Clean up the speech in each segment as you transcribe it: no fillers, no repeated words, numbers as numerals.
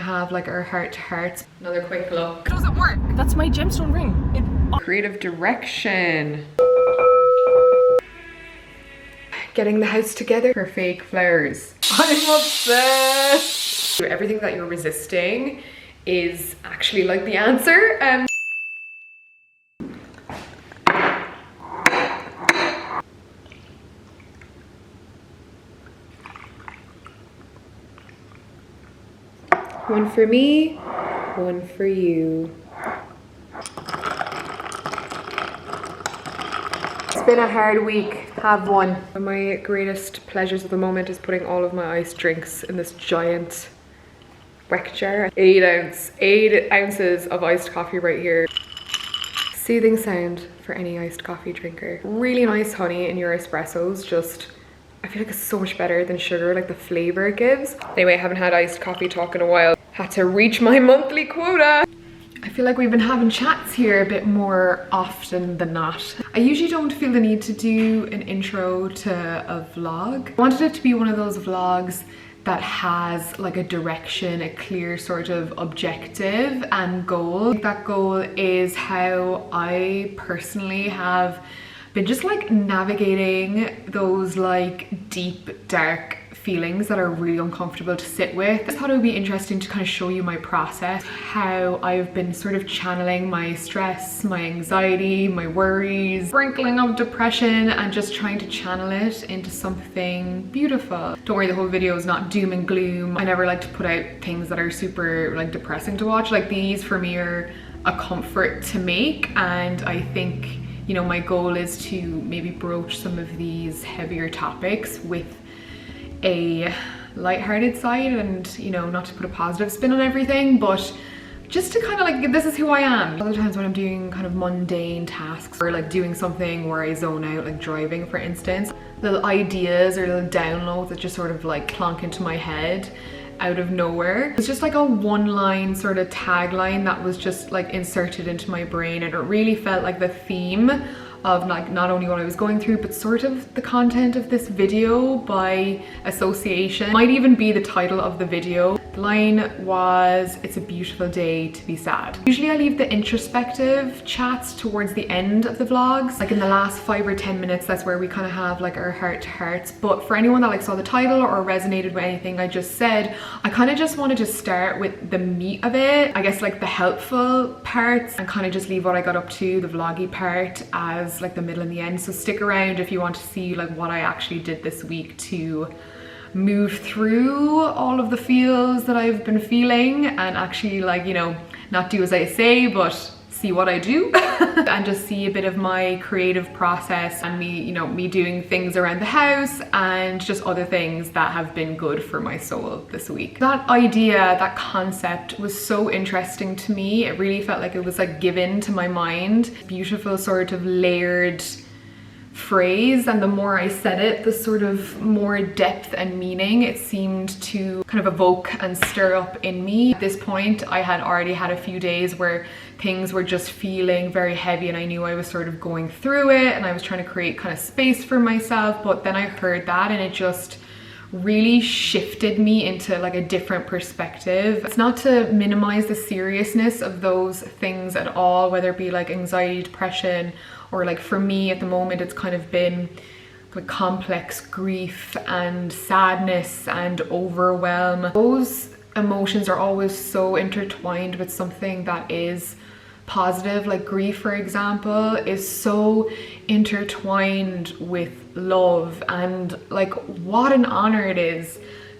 have like our heart to hearts. Another quick look. It doesn't work. That's my gemstone ring. Creative direction. Getting the house together for fake flowers. I'm obsessed. Everything that you're resisting is actually like the answer. One for me, one for you. It's been a hard week, have one. One of my greatest pleasures at the moment is putting all of my iced drinks in this giant wek jar. 8 ounces of iced coffee right here. Soothing sound for any iced coffee drinker. Really nice honey in your espressos, just I feel like it's so much better than sugar, like the flavor it gives. Anyway, I haven't had iced coffee talk in a while. Had to reach my monthly quota. I feel like we've been having chats here a bit more often than not. I usually don't feel the need to do an intro to a vlog. I wanted it to be one of those vlogs that has like a direction, a clear sort of objective and goal. That goal is how I personally have been just like navigating those like deep, dark feelings that are really uncomfortable to sit with. I thought it would be interesting to kind of show you my process, how I've been sort of channeling my stress, my anxiety, my worries, sprinkling of depression, and just trying to channel it into something beautiful. Don't worry, the whole video is not doom and gloom. I never like to put out things that are super like depressing to watch. Like these for me are a comfort to make, and I think, you know, my goal is to maybe broach some of these heavier topics with a lighthearted side, and, you know, not to put a positive spin on everything, but just to kind of like, this is who I am. Other times when I'm doing kind of mundane tasks or like doing something where I zone out, like driving for instance, little ideas or little downloads that just sort of like clonk into my head out of nowhere. It's just like a one-line sort of tagline that was just like inserted into my brain, and it really felt like the theme of like not only what I was going through, but sort of the content of this video by association. Might even be the title of the video. The line was, "It's a beautiful day to be sad." Usually I leave the introspective chats towards the end of the vlogs. Like in the last 5 or 10 minutes, that's where we kind of have like our heart to hearts. But for anyone that like saw the title or resonated with anything I just said, I kind of just wanted to start with the meat of it. I guess like the helpful parts, and kind of just leave what I got up to, the vloggy part, as like the middle and the end. So stick around if you want to see like what I actually did this week to move through all of the feels that I've been feeling, and actually like, you know, not do as I say, but see what I do. And just see a bit of my creative process and me, you know, me doing things around the house and just other things that have been good for my soul this week. That idea, that concept was so interesting to me. It really felt like it was like given to my mind. Beautiful sort of layered phrase, and the more I said it, the sort of more depth and meaning it seemed to kind of evoke and stir up in me. At this point, I had already had a few days where things were just feeling very heavy, and I knew I was sort of going through it, and I was trying to create kind of space for myself. But then I heard that, and it just really shifted me into like a different perspective. It's not to minimize the seriousness of those things at all, whether it be like anxiety, depression, or like for me at the moment it's kind of been like complex grief and sadness and overwhelm. Those emotions are always so intertwined with something that is positive. Like grief, for example, is so intertwined with love, and like what an honor it is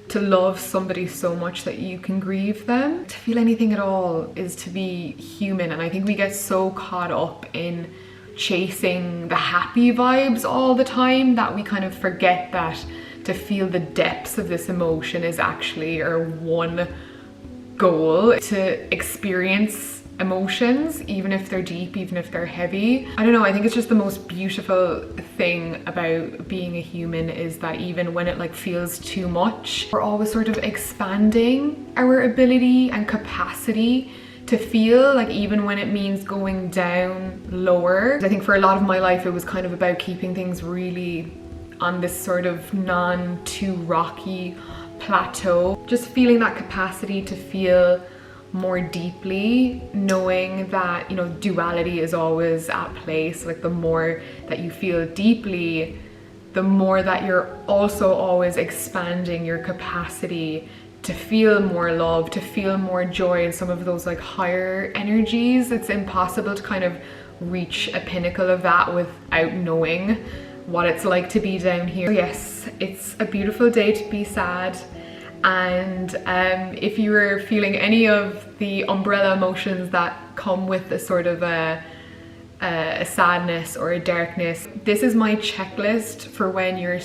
to love somebody so much that you can grieve them. To feel anything at all is to be human, and I think we get so caught up in chasing the happy vibes all the time that we kind of forget that to feel the depths of this emotion is actually our one goal. To experience emotions, even if they're deep, even if they're heavy. I don't know, I think it's just the most beautiful thing about being a human is that even when it like feels too much, we're always sort of expanding our ability and capacity to feel, like even when it means going down lower. I think for a lot of my life it was kind of about keeping things really on this sort of non too rocky plateau. Just feeling that capacity to feel more deeply, knowing that, you know, duality is always at play. So like the more that you feel deeply, the more that you're also always expanding your capacity to feel more love, to feel more joy in some of those like higher energies. It's impossible to kind of reach a pinnacle of that without knowing what it's like to be down here. Yes, it's a beautiful day to be sad. And if you were feeling any of the umbrella emotions that come with a sort of a sadness or a darkness, this is my checklist for when you're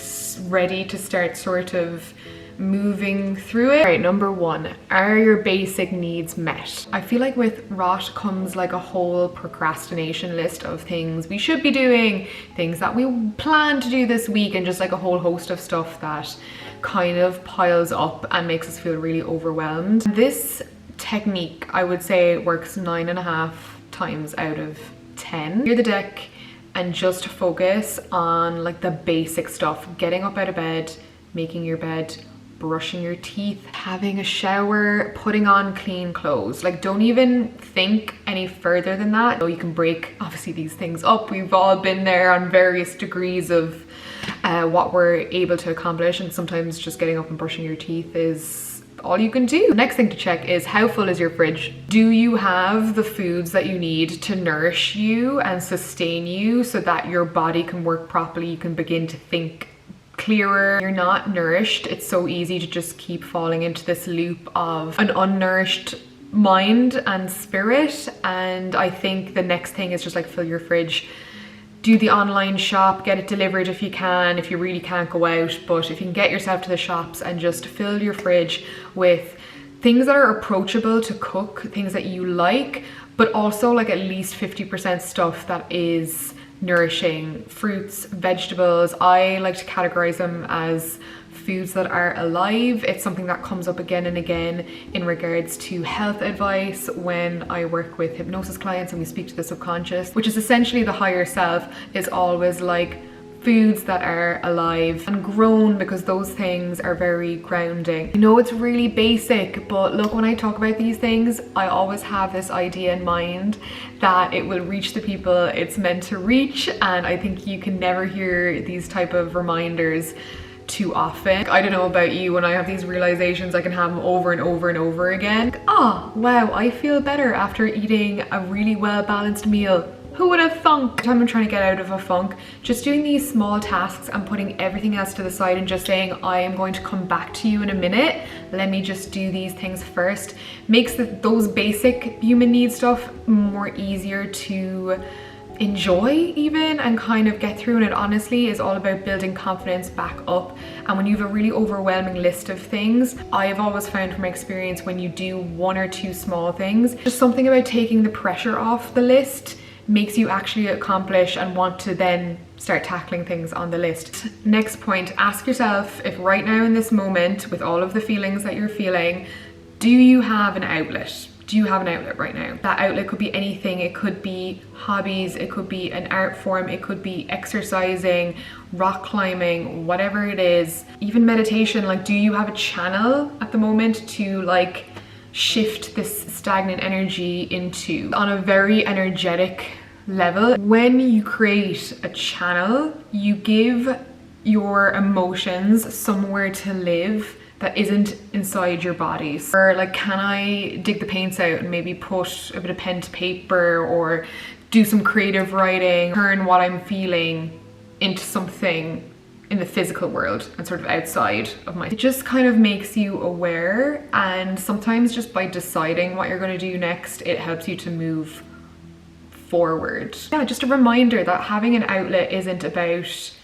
ready to start sort of moving through it. All right, number 1, are your basic needs met? I feel like with rot comes like a whole procrastination list of things we should be doing, things that we plan to do this week, and just like a whole host of stuff that kind of piles up and makes us feel really overwhelmed. This technique, I would say, works 9.5 times out of 10. Clear the deck and just focus on like the basic stuff: getting up out of bed, making your bed, brushing your teeth, having a shower, putting on clean clothes. Like, don't even think any further than that. So you can break obviously these things up. We've all been there on various degrees of what we're able to accomplish, and sometimes just getting up and brushing your teeth is all you can do. The next thing to check is, how full is your fridge? Do you have the foods that you need to nourish you and sustain you so that your body can work properly? You can begin to think clearer. You're not nourished. It's so easy to just keep falling into this loop of an unnourished mind and spirit. And I think the next thing is just like fill your fridge. Do the online shop, get it delivered if you can, if you really can't go out. But if you can get yourself to the shops and just fill your fridge with things that are approachable to cook, things that you like, but also like at least 50% stuff that is nourishing. Fruits, vegetables. I like to categorize them as foods that are alive. It's something that comes up again and again in regards to health advice when I work with hypnosis clients and we speak to the subconscious, which is essentially the higher self, is always like foods that are alive and grown, because those things are very grounding. I know it's really basic, but look, when I talk about these things, I always have this idea in mind that it will reach the people it's meant to reach, and I think you can never hear these type of reminders too often. I don't know about you, when I have these realizations, I can have them over and over and over again. Like, oh wow, I feel better after eating a really well balanced meal. Who would have thunk? Every time I'm trying to get out of a funk, just doing these small tasks and putting everything else to the side and just saying, I am going to come back to you in a minute, let me just do these things first, makes those basic human needs stuff more easier to enjoy even and kind of get through. And it honestly is all about building confidence back up. And when you have a really overwhelming list of things, I have always found from experience, when you do 1 or 2 small things, just something about taking the pressure off the list makes you actually accomplish and want to then start tackling things on the list. Next point, ask yourself if right now in this moment, with all of the feelings that you're feeling, do you have an outlet? Do you have an outlet right now? That outlet could be anything. It could be hobbies, it could be an art form, it could be exercising, rock climbing, whatever it is. Even meditation. Like, do you have a channel at the moment to like shift this stagnant energy into on a very energetic level? When you create a channel, you give your emotions somewhere to live that isn't inside your bodies. Or like, can I dig the paints out and maybe put a bit of pen to paper, or do some creative writing, turn what I'm feeling into something in the physical world and sort of outside of my... It just kind of makes you aware, and sometimes just by deciding what you're going to do next, it helps you to move forward. Yeah, just a reminder that having an outlet isn't about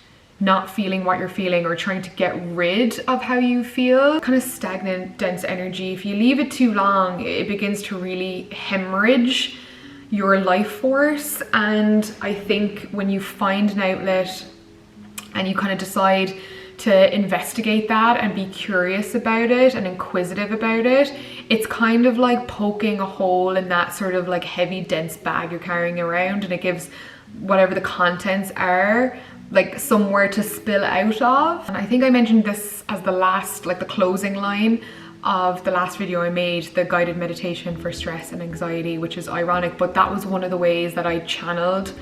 not feeling what you're feeling or trying to get rid of how you feel. Kind of stagnant, dense energy, if you leave it too long, it begins to really hemorrhage your life force. And I think when you find an outlet and you kind of decide to investigate that and be curious about it and inquisitive about it, it's kind of like poking a hole in that sort of like heavy, dense bag you're carrying around, and it gives whatever the contents are like somewhere to spill out of. And I think I mentioned this as the last, like the closing line of the last video I made, the guided meditation for stress and anxiety, which is ironic, but that was one of the ways that I channeled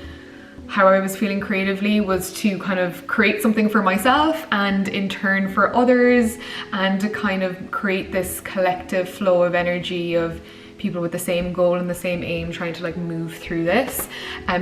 how I was feeling creatively, was to kind of create something for myself and in turn for others, and to kind of create this collective flow of energy of people with the same goal and the same aim trying to like move through this.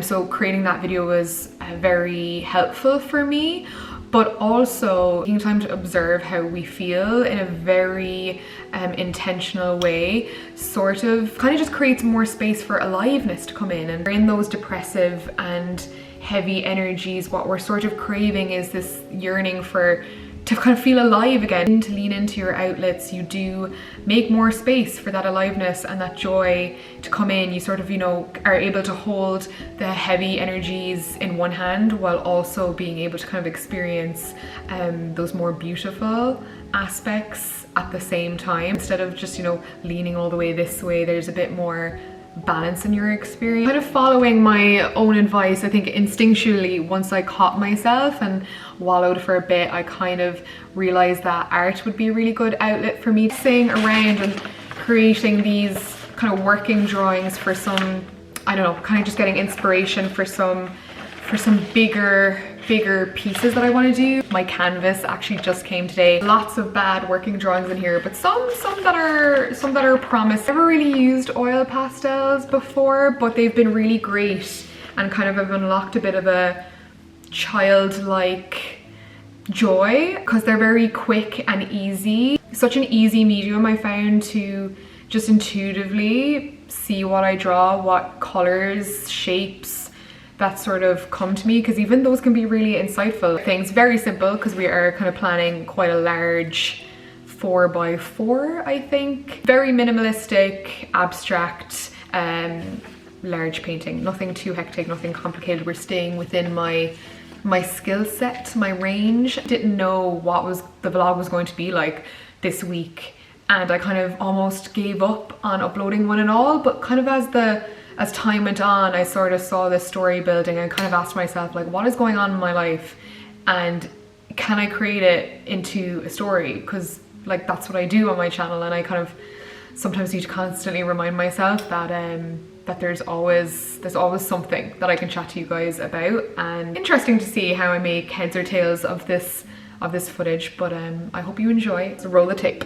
So creating that video was very helpful for me, but also taking time to observe how we feel in a very intentional way sort of kind of just creates more space for aliveness to come in. And in those depressive and heavy energies, what we're sort of craving is this yearning to kind of feel alive again. To lean into your outlets, you do make more space for that aliveness and that joy to come in. You sort of, you know, are able to hold the heavy energies in one hand while also being able to kind of experience those more beautiful aspects at the same time. Instead of just, you know, leaning all the way this way, there's a bit more balance in your experience. Kind of following my own advice, I think instinctually, once I caught myself and wallowed for a bit, I kind of realized that art would be a really good outlet for me. Sitting around and creating these kind of working drawings for some, I don't know, kind of just getting inspiration for some bigger pieces that I want to do. My canvas actually just came today. Lots of bad working drawings in here, but some that are promised. I've never really used oil pastels before, but they've been really great and kind of have unlocked a bit of a childlike joy because they're very quick and easy. Such an easy medium I found to just intuitively see what I draw, what colors, shapes that sort of come to me, because even those can be really insightful things. Very simple because we are kind of planning quite a large 4x4, I think. Very minimalistic, abstract, large painting. Nothing too hectic, nothing complicated. We're staying within my skill set, my range. Didn't know what the vlog was going to be like this week, and I kind of almost gave up on uploading one and all, but kind of as time went on, I sort of saw this story building and kind of asked myself, like, what is going on in my life and can I create it into a story? Because like that's what I do on my channel, and I kind of sometimes need to constantly remind myself that that there's always something that I can chat to you guys about. And interesting to see how I make heads or tails of this footage, but I hope you enjoy. So roll the tape.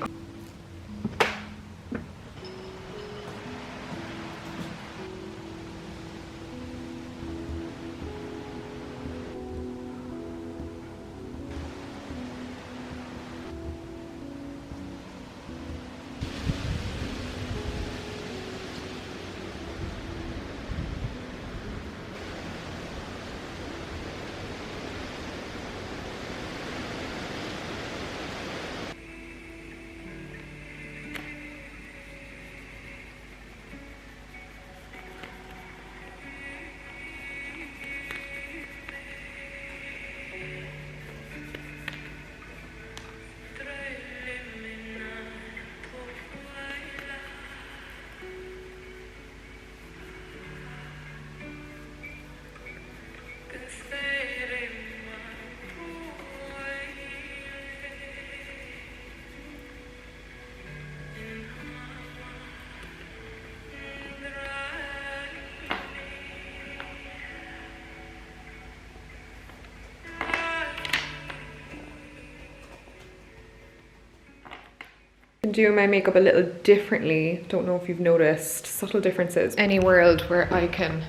Doing my makeup a little differently. Don't know if you've noticed subtle differences. Any world where I can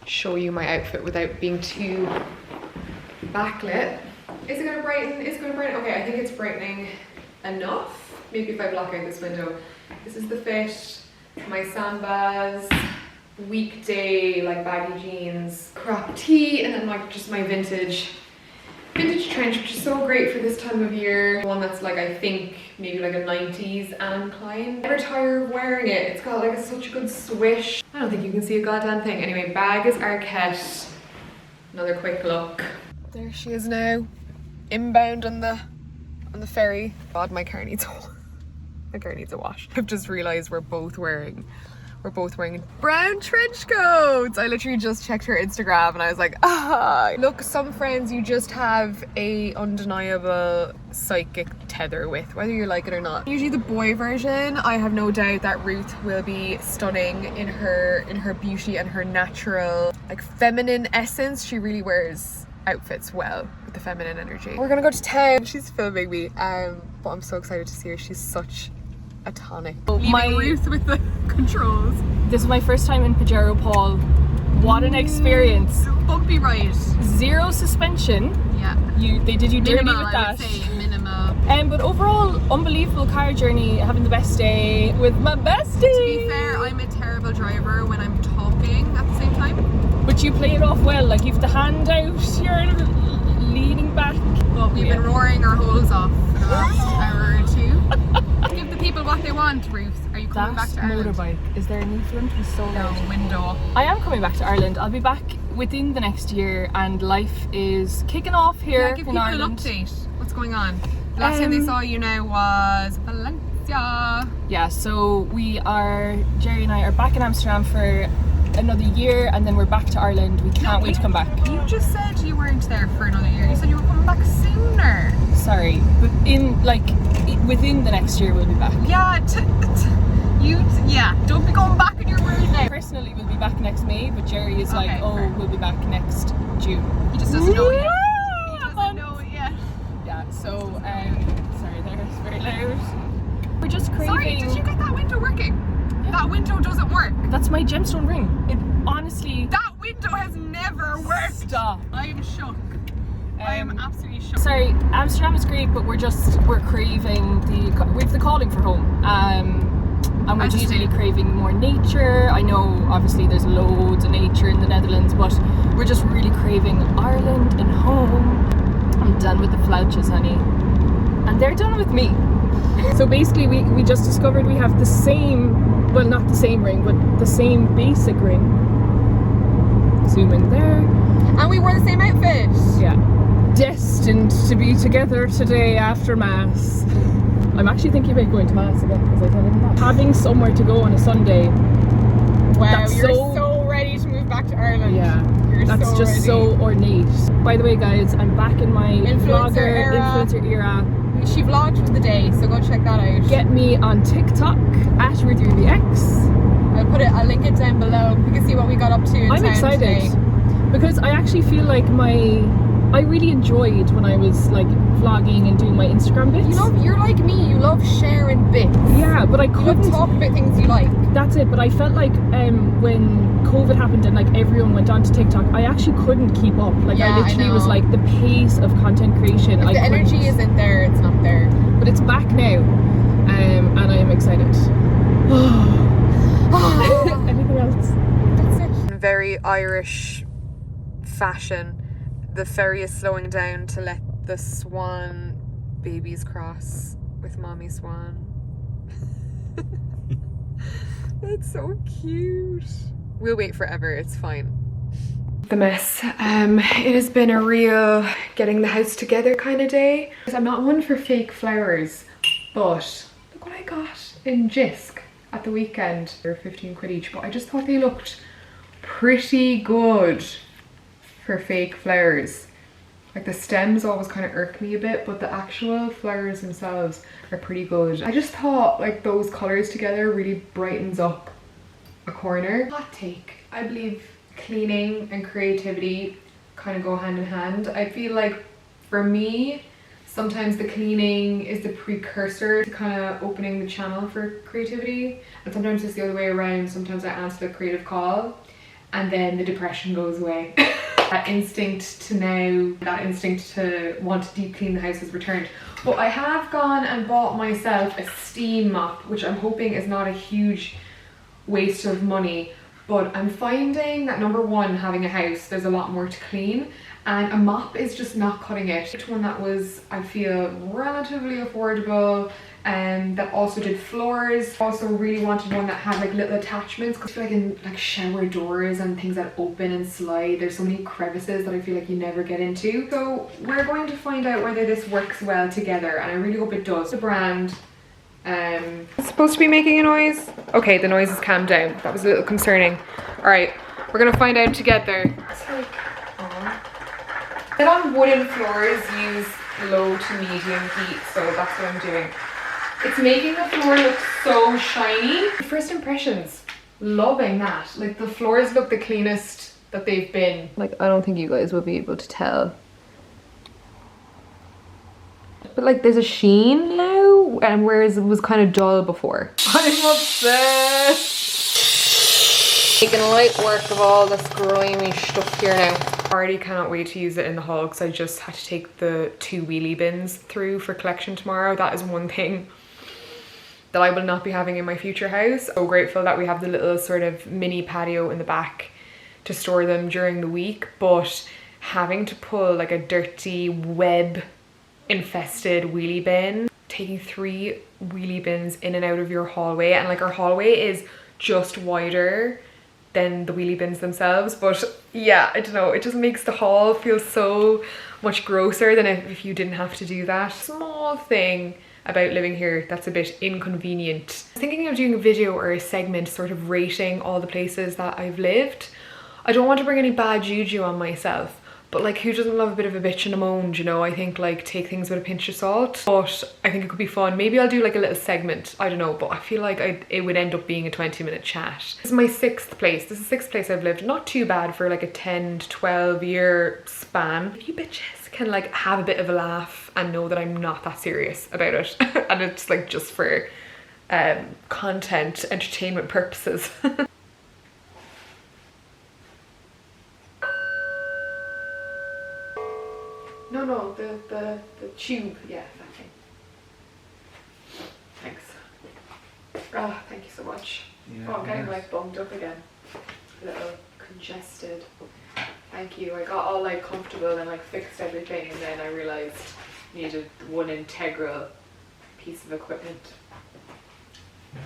show you my outfit without being too backlit. Is it gonna brighten? Is it gonna brighten? Okay, I think it's brightening enough. Maybe if I block out this window. This is the fit. My sambas, weekday like baggy jeans, crop tee, and then like just my vintage trench, which is so great for this time of year. One that's like, I think maybe like a 90s Anne Klein. Never tire of wearing it. It's got like such a good swish. I don't think you can see a goddamn thing. Anyway, bag is Arquette. Another quick look. There she is now, inbound on the ferry. God, my car needs a wash. I've just realized we're both wearing We're both wearing brown trench coats. I literally just checked her Instagram and I was like, ah. Look, some friends you just have a undeniable psychic tether with, whether you like it or not. Usually the boy version, I have no doubt that Ruth will be stunning in her beauty and her natural, like, feminine essence. She really wears outfits well with the feminine energy. We're gonna go to town. She's filming me, but I'm so excited to see her. She's such a tonic. Leaving Ruth with the controls. This is my first time in Pajero Paul. What an experience. Bumpy ride. Zero suspension. Yeah. They did you dirty Minimal, with that. I would say minimal. But overall, unbelievable car journey, having the best day with my bestie. To be fair, I'm a terrible driver when I'm talking at the same time. But you play it off well, like you have the hand out, you're leaning back. But we've been roaring our holes off for the last hour or two. Give the people what they want, Ruth. Are you coming back to Ireland? Motorbike. Is there an influence? He's so No, window. I am coming back to Ireland. I'll be back within the next year and life is kicking off here Give in people Ireland. an update. What's going on? Last time they saw you now was Valencia. Yeah, so Jerry and I are back in Amsterdam for another year and then we're back to Ireland. We can't wait to come back. You just said you weren't there for another year. You said you were coming back sooner. Sorry, but within the next year we'll be back. Yeah, don't be going back in your word now. Personally, we'll be back next May, but Jerry is Okay, fair. we'll be back next June. He just doesn't know yet. He doesn't know it yet. Yeah, so, sorry, there's very loud. We're just craving. Sorry, did you get that window working? Yeah. That window doesn't work. That's my gemstone ring. It honestly. That window has never worked. Stop. I am shook. I am absolutely shook. Sorry, Amsterdam is great, but we're craving the calling for home. And we're just really craving more nature. I know obviously there's loads of nature in the Netherlands, but we're just really craving Ireland and home. I'm done with the flouches, honey. And they're done with me. So basically we just discovered we have the same, well, not the same ring, but the same basic ring. Zoom in there. And we wore the same outfit. Yeah. Destined to be together today after Mass. I'm actually thinking about going to Mass again because I don't know that. Having somewhere to go on a Sunday. Wow, you're so ready to move back to Ireland. Yeah, that's so just ready. so ornate. By the way, guys, I'm back in my influencer era. She vlogged for the day, so go check that out. Get me on TikTok at RuthYouTheX. I'll link it down below. You can see what we got up to in I'm town excited today. because I actually feel like I really enjoyed when I was like vlogging and doing my Instagram bits. You're like me, you love sharing bits. Yeah, but I You couldn't love talk about things you like. That's it, but I felt like when COVID happened and like everyone went on to TikTok, I actually couldn't keep up. Like I literally was like, the pace of content creation. If the energy isn't there, it's not there. But it's back now, and I am excited. Anything else? That's it. In very Irish fashion, the ferry is slowing down to let the swan babies cross with mommy swan. That's so cute. We'll wait forever, it's fine. The mess. It has been a real getting the house together kind of day. I'm not one for fake flowers, but look what I got in Jisk at the weekend. They're 15 quid each, but I just thought they looked pretty good for fake flowers. Like the stems always kind of irk me a bit, but the actual flowers themselves are pretty good. I just thought like those colors together really brightens up a corner. Hot take. I believe cleaning and creativity kind of go hand in hand. I feel like for me, sometimes the cleaning is the precursor to kind of opening the channel for creativity. And sometimes it's the other way around. Sometimes I answer the creative call and then the depression goes away. That instinct to want to deep clean the house has returned. But I have gone and bought myself a steam mop, which I'm hoping is not a huge waste of money. But I'm finding that number one, having a house, there's a lot more to clean, and a mop is just not cutting it. It's one that was, I feel, relatively affordable, and that also did floors. Also really wanted one that had like little attachments, because I feel like in like shower doors and things that open and slide, there's so many crevices that I feel like you never get into. So we're going to find out whether this works well together, and I really hope it does. The brand It's supposed to be making a noise. Okay, the noise has calmed down. That was a little concerning. All right, we're gonna find out together. It's like, Then on wooden floors, use low to medium heat, so that's what I'm doing. It's making the floor look so shiny. First impressions, loving that. Like the floors look the cleanest that they've been. Like I don't think you guys will be able to tell. But like there's a sheen now, and whereas it was kind of dull before. I'm obsessed. Making light work of all this grimy stuff here now. I already cannot wait to use it in the haul because I just had to take the 2 wheelie bins through for collection tomorrow. That is one thing that I will not be having in my future house. So grateful that we have the little sort of mini patio in the back to store them during the week, but having to pull like a dirty web infested wheelie bin, taking 3 wheelie bins in and out of your hallway, and like our hallway is just wider than the wheelie bins themselves, but yeah, I don't know, it just makes the haul feel so much grosser than if you didn't have to do that. Small thing about living here that's a bit inconvenient. I was thinking of doing a video or a segment sort of rating all the places that I've lived. I don't want to bring any bad juju on myself, but like who doesn't love a bit of a bitch and a moan, you know? I think like take things with a pinch of salt, but I think it could be fun. Maybe I'll do like a little segment, I don't know, but I feel like it would end up being a 20-minute chat. This is my 6th place. This is the 6th place I've lived. Not too bad for like a 10 to 12 year span. If you bitches can like have a bit of a laugh and know that I'm not that serious about it and it's like just for content, entertainment purposes. No, the tube, yeah, that thing. Thanks. Oh, thank you so much. Yeah, oh, I'm getting like bummed up again. A little congested. Thank you. I got all like comfortable and like fixed everything, and then I realized I needed one integral piece of equipment. Yeah.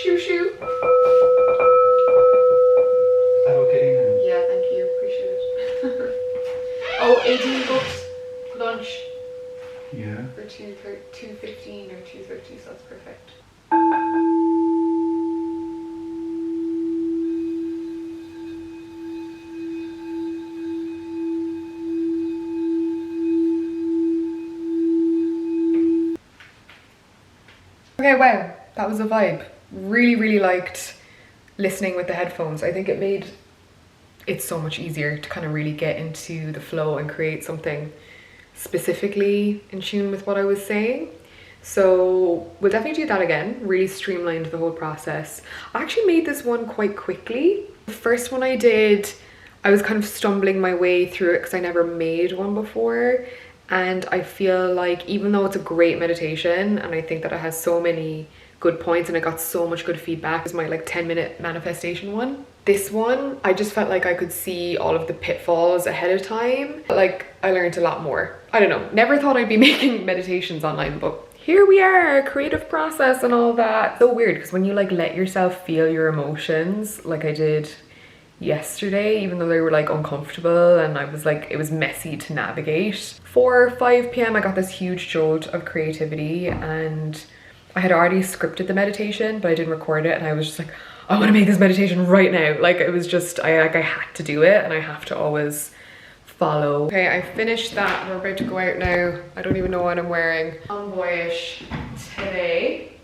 Shoo shoo. Is that okay now? Yeah, thank you. Appreciate it. Oh, 18 bucks lunch. Yeah. For 2:15 or 2:30, so that's perfect. Okay, wow, that was a vibe. Really liked listening with the headphones. I think it made it so much easier to kind of really get into the flow and create something specifically in tune with what I was saying. So we'll definitely do that again. Really streamlined the whole process. I actually made this one quite quickly. The first one I did, I was kind of stumbling my way through it because I never made one before. And I feel like even though it's a great meditation and I think that it has so many good points and I got so much good feedback, it was my like 10-minute manifestation one. This one, I just felt like I could see all of the pitfalls ahead of time. Like I learned a lot more. I don't know, never thought I'd be making meditations online, but here we are, creative process and all that. So weird because when you like let yourself feel your emotions like I did yesterday, even though they were like uncomfortable and I was like, it was messy to navigate. 4 or 5 p.m. I got this huge jolt of creativity and I had already scripted the meditation, but I didn't record it, and I was just like, I want to make this meditation right now. Like it was just, I had to do it, and I have to always follow. Okay, I finished that. We're about to go out now. I don't even know what I'm wearing. Tomboyish today.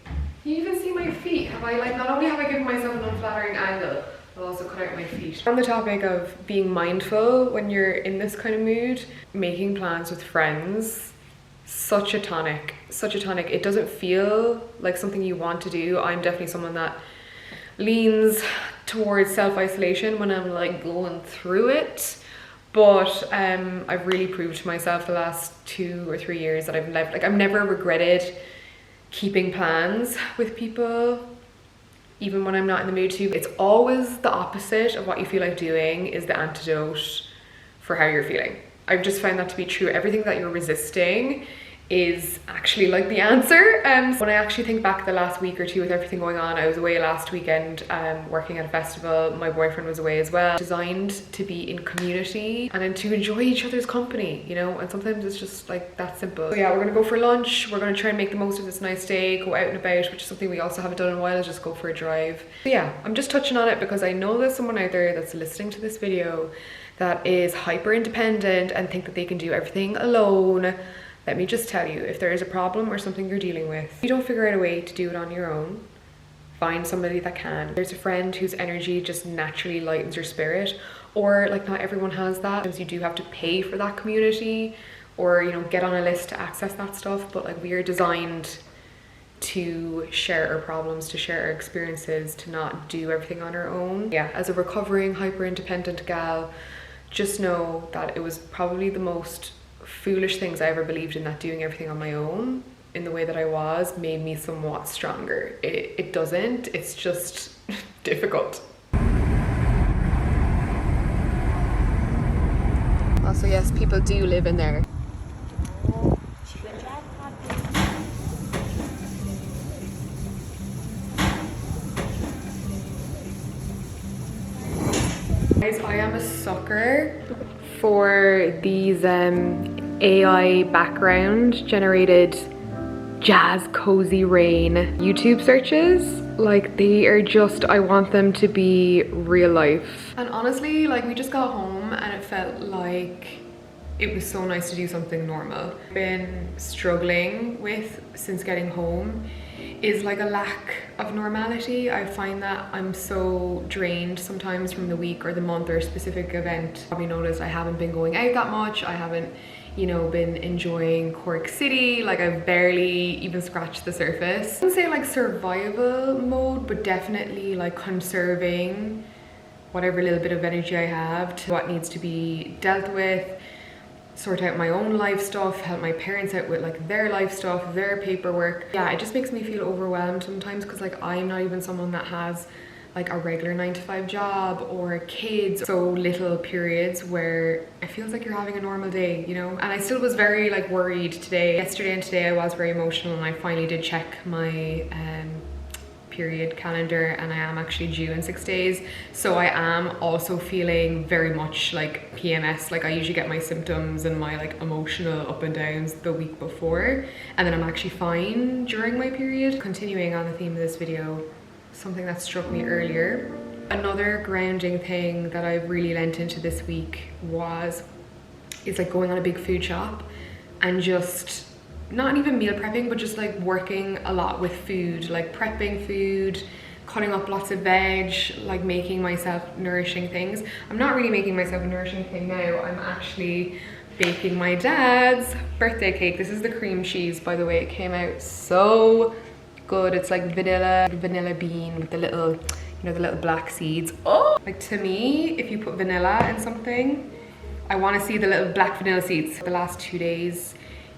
You even see my feet. Have I like, not only have I given myself an unflattering angle, I'll also cut out my feet. On the topic of being mindful when you're in this kind of mood, making plans with friends, such a tonic. It doesn't feel like something you want to do. I'm definitely someone that leans towards self-isolation when I'm like going through it, but I've really proved to myself the last 2 or 3 years that I've never regretted keeping plans with people, even when I'm not in the mood to. It's always the opposite of what you feel like doing is the antidote for how you're feeling. I've just found that to be true. Everything that you're resisting is actually like the answer. When I actually think back the last week or two with everything going on, I was away last weekend working at a festival. My boyfriend was away as well. Designed to be in community and then to enjoy each other's company, you know, and sometimes it's just like that simple. So yeah, we're gonna go for lunch. We're gonna try and make the most of this nice day, go out and about, which is something we also haven't done in a while, is just go for a drive. So yeah, I'm just touching on it because I know there's someone out there that's listening to this video that is hyper independent and think that they can do everything alone. Let me just tell you, if there is a problem or something you're dealing with, if you don't figure out a way to do it on your own, find somebody that can. There's a friend whose energy just naturally lightens your spirit, or like not everyone has that. Sometimes you do have to pay for that community or, you know, get on a list to access that stuff, but like we are designed to share our problems, to share our experiences, to not do everything on our own. Yeah, as a recovering hyper independent gal, just know that it was probably the most foolish things I ever believed in, that doing everything on my own in the way that I was made me somewhat stronger. It doesn't, it's just difficult. Also, yes, people do live in there. Guys, I am a sucker for these AI background generated jazz cozy rain YouTube searches. Like, they are just, I want them to be real life. And honestly, like, we just got home and it felt like it was so nice to do something normal. I've been struggling with since getting home is like a lack of normality. I find that I'm so drained sometimes from the week or the month or a specific event. Probably noticed I haven't been going out that much. I haven't, you know, been enjoying Cork City. Like, I've barely even scratched the surface. I wouldn't say like survival mode, but definitely like conserving whatever little bit of energy I have to what needs to be dealt with, sort out my own life stuff, help my parents out with like their life stuff, their paperwork. Yeah, it just makes me feel overwhelmed sometimes because like I'm not even someone that has like a regular 9-to-5 job or kids. So little periods where it feels like you're having a normal day, you know? And I still was very like worried today. Yesterday and today I was very emotional, and I finally did check my period calendar and I am actually due in 6 days. So I am also feeling very much like PMS. Like, I usually get my symptoms and my like emotional up and downs the week before, and then I'm actually fine during my period. Continuing on the theme of this video, something that struck me earlier, another grounding thing that I've really lent into this week is like going on a big food shop and just not even meal prepping, but just like working a lot with food, like prepping food, cutting up lots of veg, like making myself nourishing things. I'm not really making myself a nourishing thing now. I'm actually baking my dad's birthday cake. This is the cream cheese, by the way. It came out so good. It's like vanilla bean with the little, you know, the little black seeds. Oh, like, to me, if you put vanilla in something, I want to see the little black vanilla seeds. The last 2 days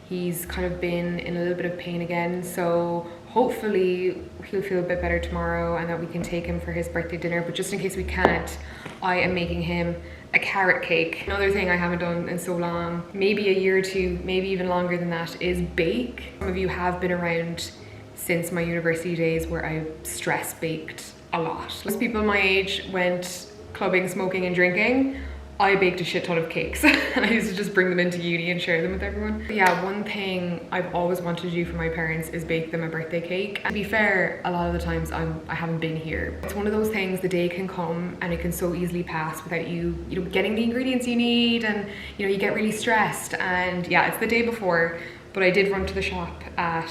he's kind of been in a little bit of pain again, so hopefully he'll feel a bit better tomorrow and that we can take him for his birthday dinner. But just in case we can't, I am making him a carrot cake. Another thing I haven't done in so long, maybe a year or two, maybe even longer than that, is bake. Some of you have been around since my university days where I stress baked a lot. Most people my age went clubbing, smoking and drinking. I baked a shit ton of cakes and I used to just bring them into uni and share them with everyone. But yeah, one thing I've always wanted to do for my parents is bake them a birthday cake. And to be fair, a lot of the times I haven't been here. It's one of those things, the day can come and it can so easily pass without you know, getting the ingredients you need, and you know, you get really stressed. And yeah, it's the day before, but I did run to the shop at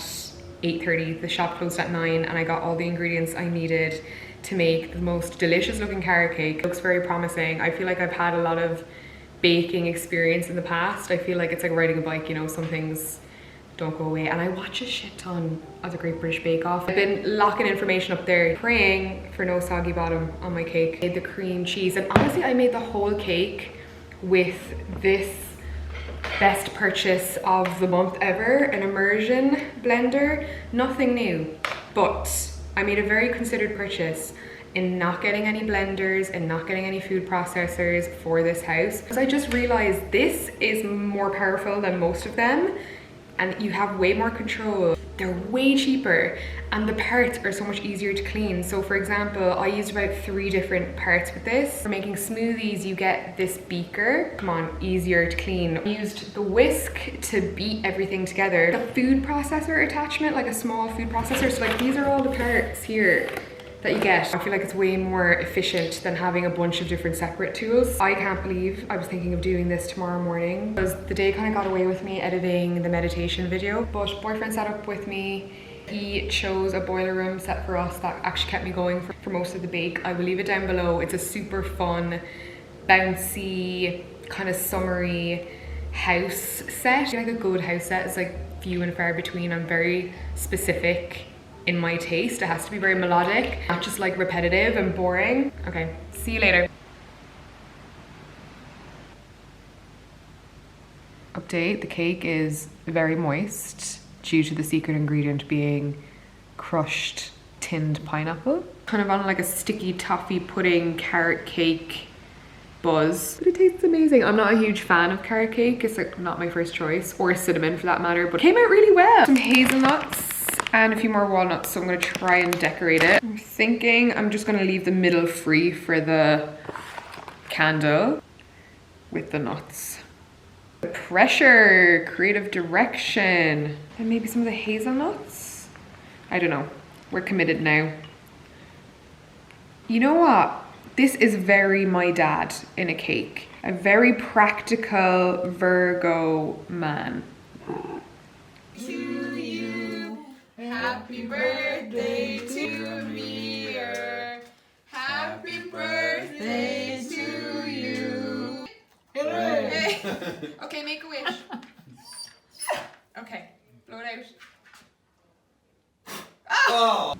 8:30. The shop closed at 9 and I got all the ingredients I needed to make the most delicious looking carrot cake. It looks very promising. I feel like I've had a lot of baking experience in the past. I feel like it's like riding a bike, you know, some things don't go away. And I watch a shit ton of the Great British Bake Off. I've been locking information up there, praying for no soggy bottom on my cake. I made the cream cheese, and honestly I made the whole cake with this best purchase of the month ever, an Immersion blender. Nothing new, but I made a very considered purchase in not getting any blenders and not getting any food processors for this house, because I just realized this is more powerful than most of them and you have way more control. They're way cheaper and the parts are so much easier to clean. So for example, I used about 3 different parts with this. For making smoothies, you get this beaker. Come on, easier to clean. I used the whisk to beat everything together. The food processor attachment, like a small food processor. So like these are all the parts here that you get. I feel like it's way more efficient than having a bunch of different separate tools. I can't believe I was thinking of doing this tomorrow morning because the day kind of got away with me editing the meditation video, but boyfriend sat up with me. He chose a boiler room set for us that actually kept me going for most of the bake. I will leave it down below. It's a super fun, bouncy, kind of summery house set. I feel like a good house set is like few and far between. I'm very specific in my taste. It has to be very melodic, not just like repetitive and boring. Okay, see you later. Update, the cake is very moist due to the secret ingredient being crushed tinned pineapple. Kind of on like a sticky toffee pudding carrot cake buzz, but it tastes amazing. I'm not a huge fan of carrot cake. It's like not my first choice, or cinnamon for that matter, but it came out really well. Some hazelnuts and a few more walnuts, so I'm gonna try and decorate it. I'm thinking I'm just gonna leave the middle free for the candle with the nuts. The pressure, creative direction, and maybe some of the hazelnuts. I don't know, we're committed now. You know what? This is very my dad in a cake. A very practical Virgo man. Happy birthday to me, happy birthday to you. Hooray! Okay, make a wish. Okay, blow it out. Oh!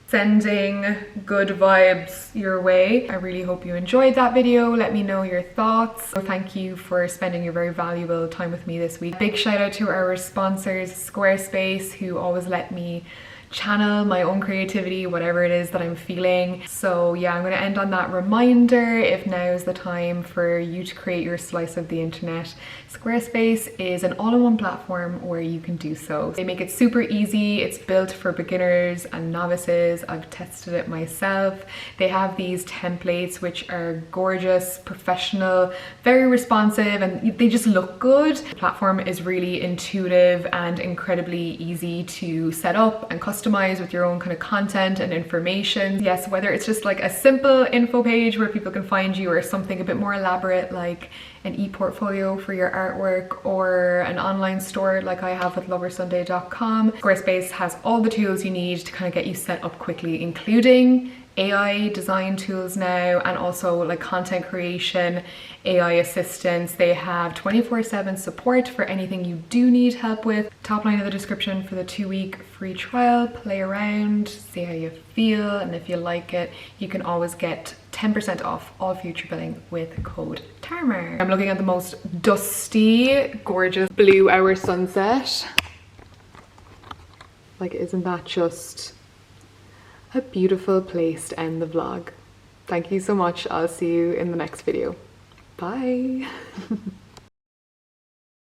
Sending good vibes your way. I really hope you enjoyed that video. Let me know your thoughts. So thank you for spending your very valuable time with me this week. Big shout out to our sponsors, Squarespace, who always let me channel my own creativity, whatever it is that I'm feeling. So yeah, I'm gonna end on that reminder. If now is the time for you to create your slice of the internet, Squarespace is an all-in-one platform where you can do so. They make it super easy. It's built for beginners and novices. I've tested it myself. They have these templates which are gorgeous, professional, very responsive, and they just look good. The platform is really intuitive and incredibly easy to set up and customize with your own kind of content and information. Yes, whether it's just like a simple info page where people can find you, or something a bit more elaborate like an e-portfolio for your artwork, or an online store like I have with loversunday.com. Squarespace has all the tools you need to kind of get you set up quickly, including AI design tools now, and also like content creation, AI assistance. They have 24/7 support for anything you do need help with. Top line of the description for the 2-week free trial. Play around, see how you feel, and if you like it, you can always get 10% off all future billing with code TARMER. I'm looking at the most dusty, gorgeous blue hour sunset. Like, isn't that just a beautiful place to end the vlog? Thank you so much. I'll see you in the next video. Bye.